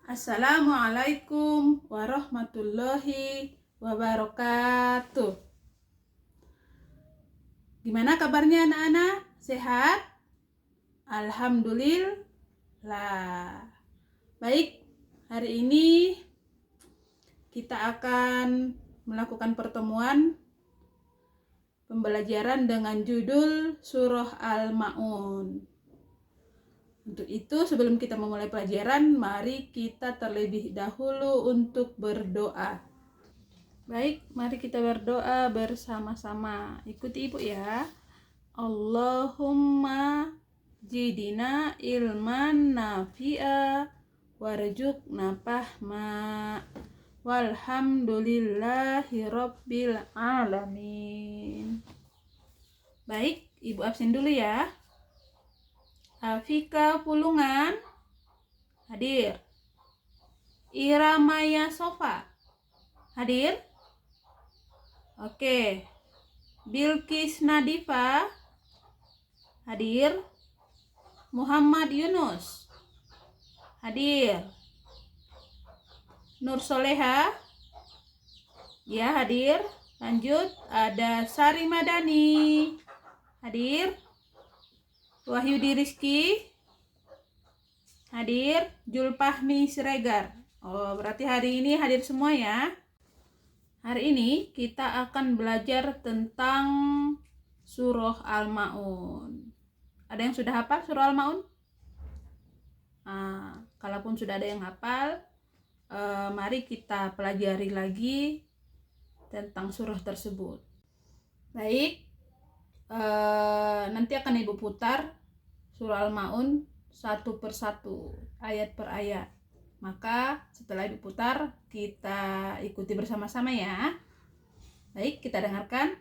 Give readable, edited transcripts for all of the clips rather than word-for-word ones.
Assalamualaikum warahmatullahi wabarakatuh. Gimana kabarnya anak-anak? Sehat? Alhamdulillah. Baik, hari ini kita akan melakukan pertemuan pembelajaran dengan judul Surah Al-Ma'un. Untuk itu, sebelum kita memulai pelajaran, mari kita terlebih dahulu untuk berdoa. Baik, mari kita berdoa bersama-sama. Ikuti ibu ya. Allahumma jidina ilman nafi'a warzuqna fahma walhamdulillahi rabbil alamin. Baik, ibu absen dulu ya. Afika Pulungan hadir. Iramaya Sofa hadir. Oke. Bilqis Nadifa hadir. Muhammad Yunus hadir. Nur Soleha ya hadir. Lanjut, ada Sari Madani hadir. Wahyudi Rizki hadir. Julpahmi Siregar. Oh, berarti hari ini hadir semua ya. Hari ini kita akan belajar tentang Surah Al-Ma'un. Ada yang sudah hafal Surah Al-Ma'un? Kalaupun sudah ada yang hafal, mari kita pelajari lagi tentang surah tersebut. Baik, nanti akan ibu putar Surah Al-Ma'un satu persatu, ayat per ayat. Maka setelah ibu putar, kita ikuti bersama-sama ya. Baik, kita dengarkan.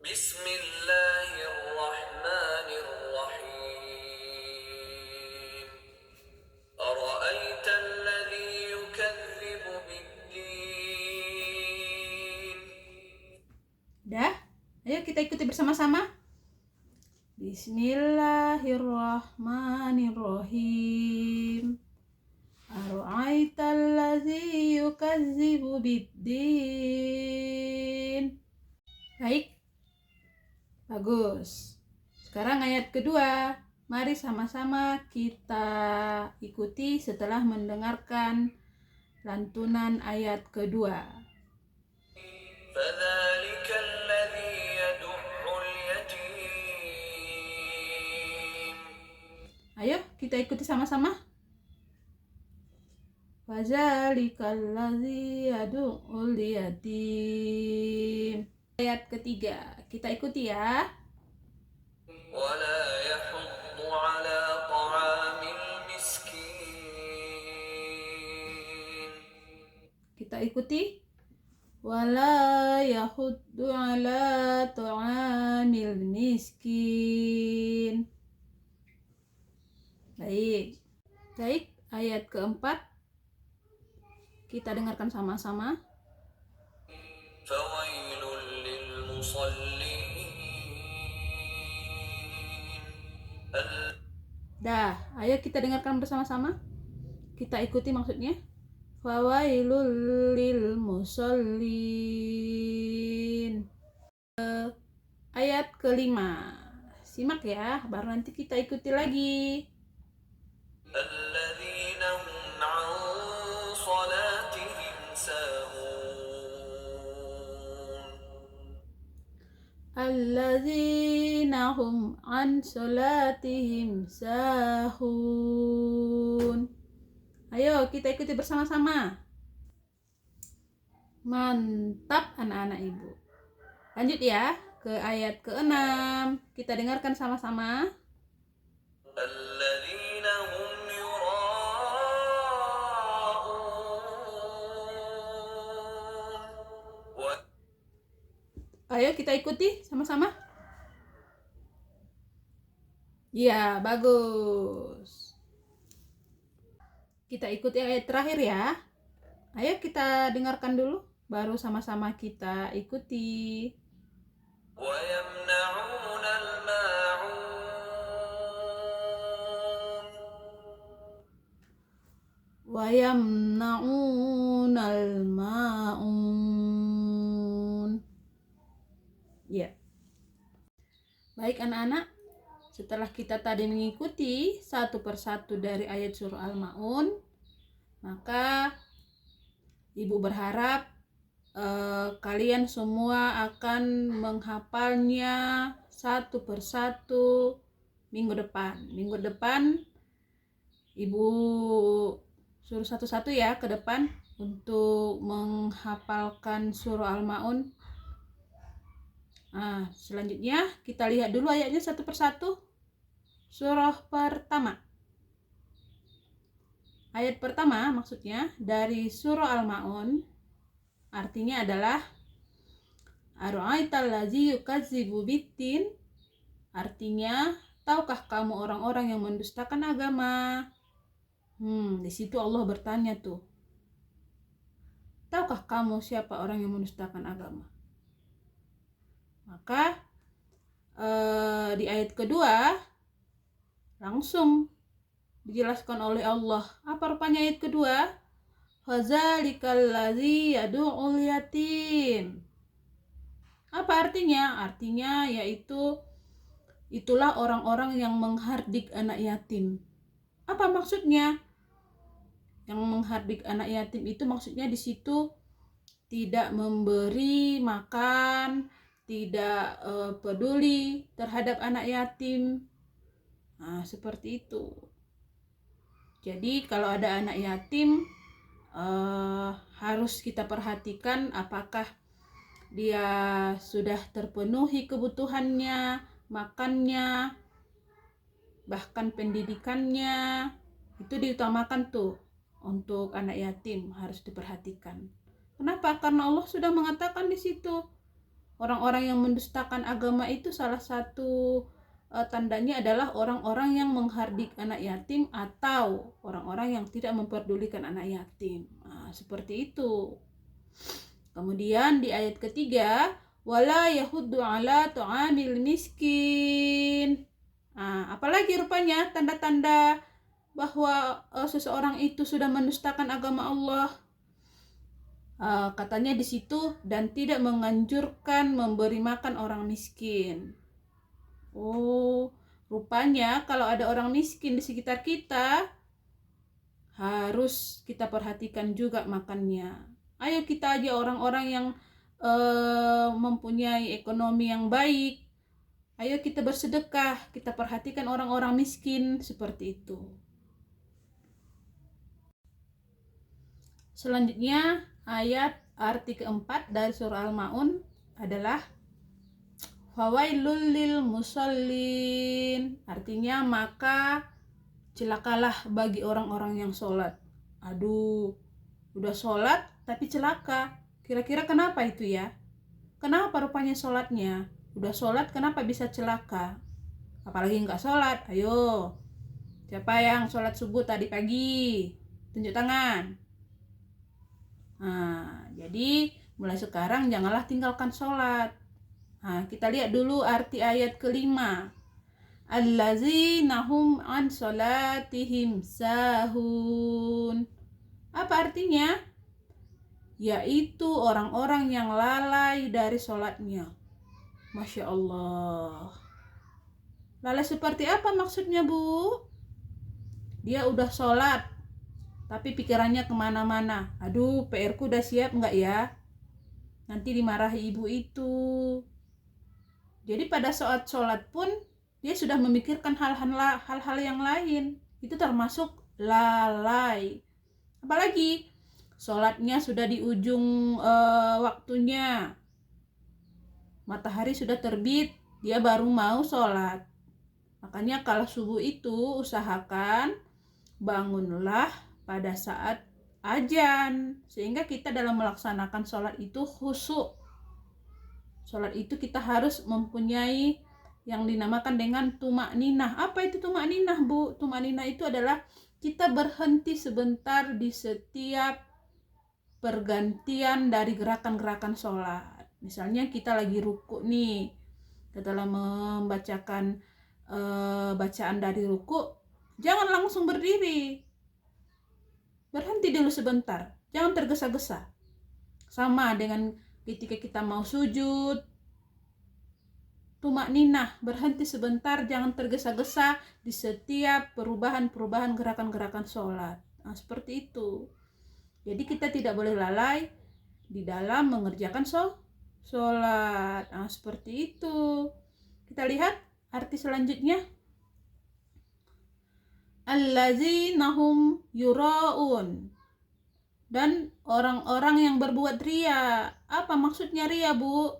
Bismillahirrahmanirrahim. Ara'aita alladhi yukadzibu bid-din. Dah, ayo kita ikuti bersama-sama. Bismillahirrahmanirrahim. Ara'aital ladzi yukadzibu biddin. Baik, bagus. Sekarang ayat kedua. Mari sama-sama kita ikuti setelah mendengarkan lantunan ayat kedua. فذلك الذي يدع اليتيم. Ayo kita ikuti sama-sama. Fazalikal ladzi yad'ul yatim. Ayat ketiga, kita ikuti ya. ولا يحض على طعام المسكين. Kita ikuti. Wala yahuddu ala ta'amil miskin. Baik. Baik, ayat keempat. Kita dengarkan sama-sama. فويل للمصلين. Dah, ayo kita dengarkan bersama-sama. Kita ikuti maksudnya. Fawailul lil musallin. Ayat kelima. Simak ya, baru nanti kita ikuti lagi. الذين هم عن صلاتهم ساهون. Alladzina hum an sholatihim sahun. Ayo kita ikuti bersama-sama. Mantap anak-anak ibu. Lanjut ya ke ayat ke-6. Kita dengarkan sama-sama. الذين هم يراءون. Ayo kita ikuti sama-sama. Ya, bagus. Kita ikuti ayat terakhir ya. Ayo kita dengarkan dulu, baru sama-sama kita ikuti. ويمنعون الماعون. wa yamna'unal ma'un. Ya. Baik anak-anak, setelah kita tadi mengikuti satu persatu dari ayat surah Al-Ma'un, maka Ibu berharap kalian semua akan menghafalnya satu persatu minggu depan. Minggu depan Ibu suruh satu-satu ya ke depan untuk menghafalkan surah Al-Ma'un. Selanjutnya kita lihat dulu ayatnya satu persatu. Surah pertama. Ayat pertama maksudnya dari surah Al-Ma'un artinya adalah Ara'aital ladzi yukadzibu biddin. Artinya, tahukah kamu orang-orang yang mendustakan agama? Di situ Allah bertanya tuh. Tahukah kamu siapa orang yang mendustakan agama? Maka di ayat kedua langsung dijelaskan oleh Allah. Apa rupanya ayat kedua? Fazalikal ladzi yad'ul yatim. Apa artinya? Artinya yaitu itulah orang-orang yang menghardik anak yatim. Apa maksudnya? Yang menghardik anak yatim itu maksudnya di situ tidak memberi makan, tidak peduli terhadap anak yatim. Seperti itu. Jadi kalau ada anak yatim harus kita perhatikan apakah dia sudah terpenuhi kebutuhannya, makannya, bahkan pendidikannya. Itu diutamakan tuh untuk anak yatim, harus diperhatikan. Kenapa? Karena Allah sudah mengatakan di situ orang-orang yang mendustakan agama itu salah satu tandanya adalah orang-orang yang menghardik anak yatim atau orang-orang yang tidak memperdulikan anak yatim. Seperti itu. Kemudian di ayat ketiga, wala yahuddu ala ta'amil miskin. Apalagi rupanya tanda-tanda bahwa seseorang itu sudah mendustakan agama Allah. Katanya di situ dan tidak menganjurkan memberi makan orang miskin. Rupanya kalau ada orang miskin di sekitar kita harus kita perhatikan juga makannya. Ayo kita aja orang-orang yang mempunyai ekonomi yang baik. Ayo kita bersedekah, kita perhatikan orang-orang miskin seperti itu. Selanjutnya ayat arti keempat dari surah Al-Ma'un adalah fawailul lil musallin. Artinya maka celakalah bagi orang-orang yang sholat. Udah sholat tapi celaka. Kira-kira kenapa itu ya? Kenapa rupanya sholatnya? Udah sholat kenapa bisa celaka? Apalagi nggak sholat. Ayo, siapa yang sholat subuh tadi pagi? Tunjuk tangan. Jadi mulai sekarang janganlah tinggalkan sholat. Kita lihat dulu arti ayat kelima. Allazina hum an sholatihim sahun. Apa artinya? Yaitu orang-orang yang lalai dari sholatnya. Masya Allah. Lalai seperti apa maksudnya, Bu? Dia udah sholat tapi pikirannya kemana-mana. PR ku udah siap nggak ya? Nanti dimarahi ibu itu. Jadi pada saat sholat pun dia sudah memikirkan hal-hal yang lain. Itu termasuk lalai. Apalagi sholatnya sudah di ujung waktunya. Matahari sudah terbit, dia baru mau sholat. Makanya kalau subuh itu usahakan bangunlah pada saat azan, sehingga kita dalam melaksanakan sholat itu khusyuk. Sholat itu kita harus mempunyai yang dinamakan dengan tumakninah. Apa itu tumakninah, Bu? Tumakninah itu adalah kita berhenti sebentar di setiap pergantian dari gerakan-gerakan sholat. Misalnya kita lagi ruku nih, setelah membacakan bacaan dari ruku, jangan langsung berdiri. berhenti dulu sebentar, jangan tergesa-gesa. Sama dengan ketika kita mau sujud, tumakninah, berhenti sebentar, jangan tergesa-gesa di setiap perubahan-perubahan gerakan-gerakan sholat. Nah, seperti itu. Jadi kita tidak boleh lalai di dalam mengerjakan sholat. Nah, seperti itu. Kita lihat arti selanjutnya. Allazina hum yura'un. Dan orang-orang yang berbuat ria. Apa maksudnya ria, Bu?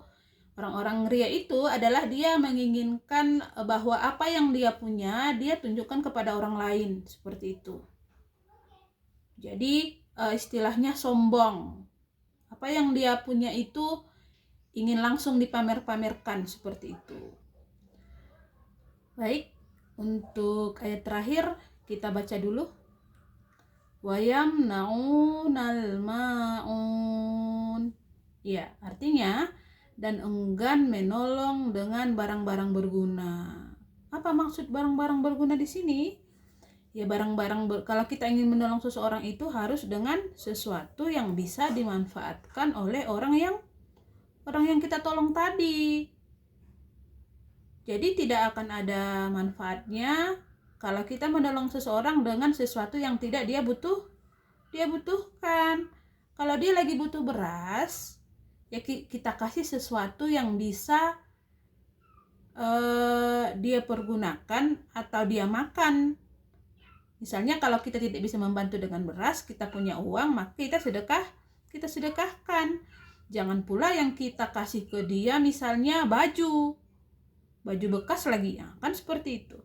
Orang-orang ria itu adalah dia menginginkan bahwa apa yang dia punya, dia tunjukkan kepada orang lain. Seperti itu. Jadi istilahnya sombong. Apa yang dia punya itu ingin langsung dipamer-pamerkan, seperti itu. Baik, untuk ayat terakhir kita baca dulu. Wayamnaunal ma'un. Ya, artinya dan enggan menolong dengan barang-barang berguna. Apa maksud barang-barang berguna di sini? Ya, kalau kita ingin menolong seseorang itu harus dengan sesuatu yang bisa dimanfaatkan oleh orang yang kita tolong tadi. Jadi tidak akan ada manfaatnya kalau kita menolong seseorang dengan sesuatu yang tidak dia butuhkan. Kalau dia lagi butuh beras, ya kita kasih sesuatu yang bisa dia pergunakan atau dia makan. Misalnya kalau kita tidak bisa membantu dengan beras, kita punya uang, maka kita sedekahkan. Jangan pula yang kita kasih ke dia misalnya baju bekas lagi, ya, kan seperti itu.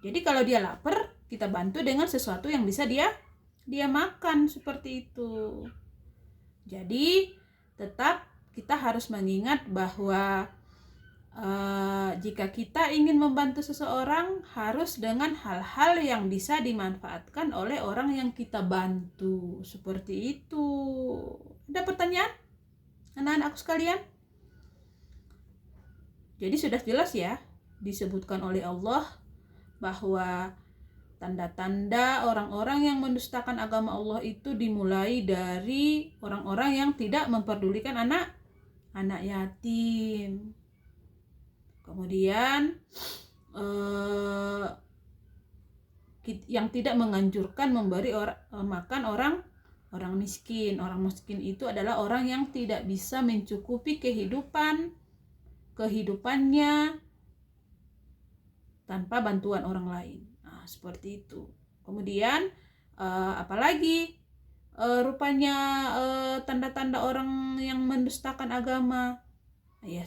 Jadi kalau dia lapar, kita bantu dengan sesuatu yang bisa dia makan, seperti itu. Jadi tetap kita harus mengingat bahwa jika kita ingin membantu seseorang harus dengan hal-hal yang bisa dimanfaatkan oleh orang yang kita bantu, seperti itu. Ada pertanyaan anak-anakku sekalian? Jadi sudah jelas ya, disebutkan oleh Allah bahwa tanda-tanda orang-orang yang mendustakan agama Allah itu dimulai dari orang-orang yang tidak memperdulikan anak yatim. Kemudian yang tidak menganjurkan memberi makan orang miskin. Orang miskin itu adalah orang yang tidak bisa mencukupi kehidupannya tanpa bantuan orang lain. Nah, seperti itu. Kemudian apalagi rupanya tanda-tanda orang yang mendustakan agama. Ya,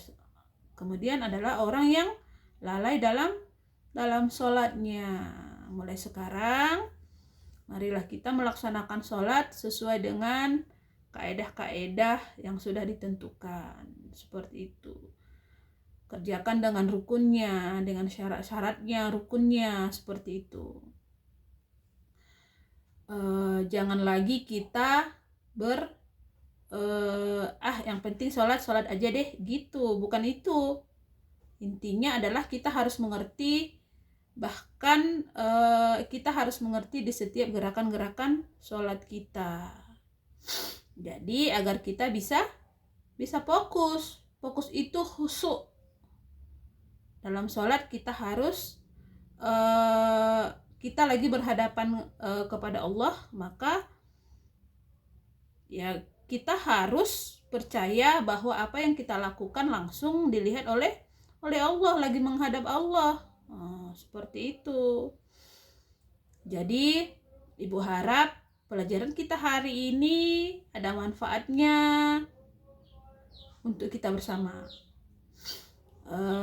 kemudian adalah orang yang lalai dalam sholatnya. Mulai sekarang marilah kita melaksanakan sholat sesuai dengan kaedah-kaedah yang sudah ditentukan. Seperti itu. Kerjakan dengan rukunnya, dengan syarat-syaratnya, rukunnya, seperti itu. Jangan lagi kita yang penting sholat aja deh, gitu. Bukan itu. Intinya adalah kita harus mengerti, bahkan kita harus mengerti di setiap gerakan-gerakan sholat kita. Jadi agar kita bisa fokus itu khusyuk. Dalam sholat kita harus kita lagi berhadapan kepada Allah, maka ya kita harus percaya bahwa apa yang kita lakukan langsung dilihat oleh Allah, lagi menghadap Allah. Seperti itu. Jadi Ibu harap pelajaran kita hari ini ada manfaatnya untuk kita bersama.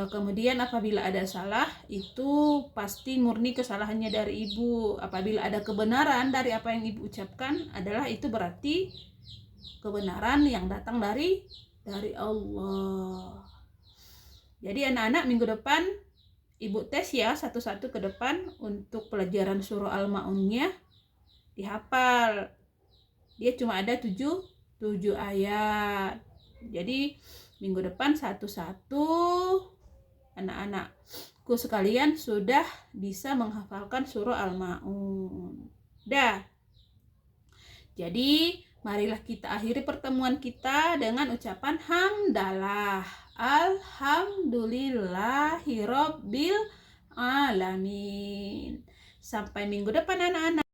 Kemudian apabila ada salah, itu pasti murni kesalahannya dari Ibu. Apabila ada kebenaran dari apa yang Ibu ucapkan, adalah itu berarti kebenaran yang datang dari Allah. Jadi anak-anak, minggu depan Ibu tes ya satu-satu ke depan untuk pelajaran surah Al-Ma'unnya dihafal. Dia cuma ada 7 ayat. Jadi minggu depan satu-satu anak-anakku sekalian sudah bisa menghafalkan surah Al-Ma'un. Dah. Alhamdulillah. Jadi, marilah kita akhiri pertemuan kita dengan ucapan hamdalah. Alhamdulillahirabbil alamin. Sampai minggu depan anak-anak.